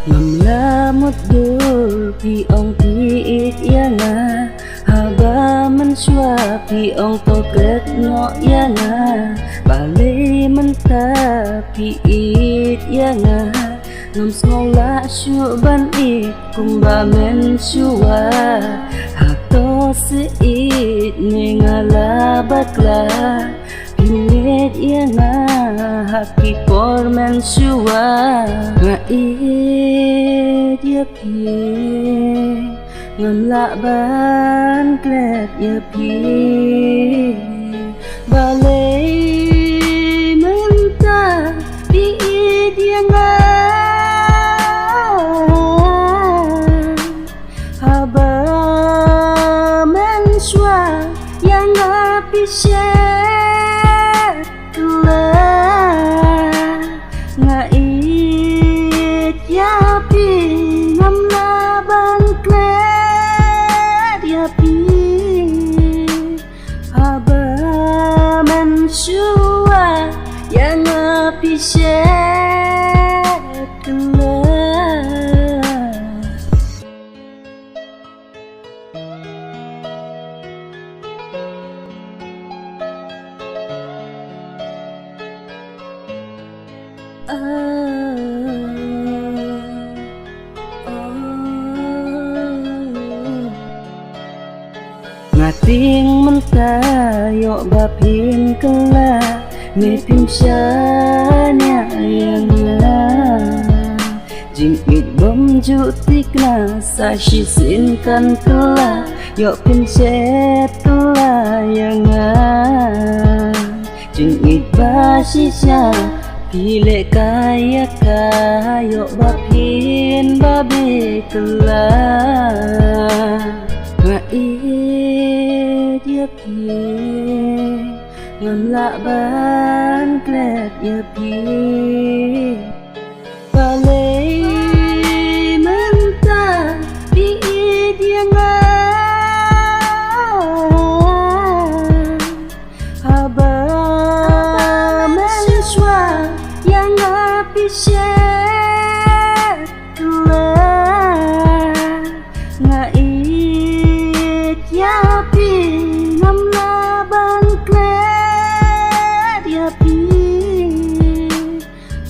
ngầm la một đôi pi ông pi ít ya nga haba man shwa pi ông to kret no ya nga bali man ta pi ít ya nga ngầm ngong la shu ban ít cùng ba men shua hak to se ít ne nga la bakla pinit ya nga haki por men shua nga ít ya pi ngầm lạ ban klet ya pi ba lấy men ta pi ít ya nga haba men shua ya nga pi she nga ít ya pi ngam la ban klet ya pi haba man shua ya nga pi she ngating mentayo bapin kela ngipin syanya yang la jingit bom jutik na sa shisinkan kela yo pin set kela yang la jingit basisya pile kaya kayo bapin babi kela ngait ya pi ngam la ban klet ya pi balei menta pi it ya nga haba men shwa ya nga pi she ya pi ngam la ban klet ya pi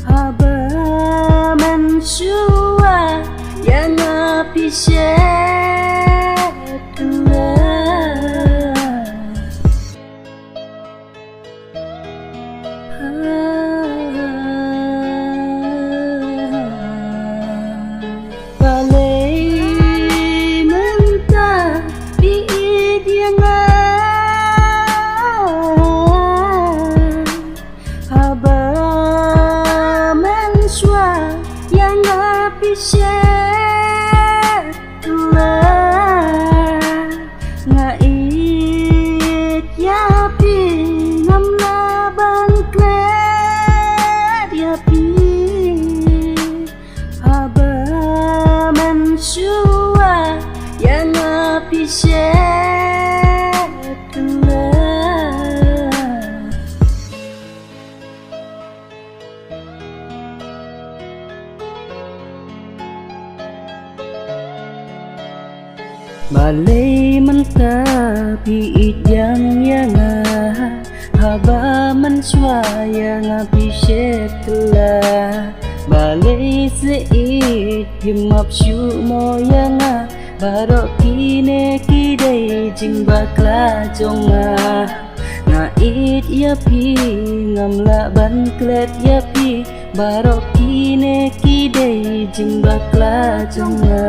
haba man shua ya nga pi she ngait ya pi ngam la ban klet ya pi haba man shua ya nga pi she balei menta pi it yang ya nga haba man shwa ya nga pi she kela balei se it himap shu mo ya nga baro kine kidei jing bakla jonga nga it ya pi ngam la ban klet ya pi baro kine kidei jing bakla jonga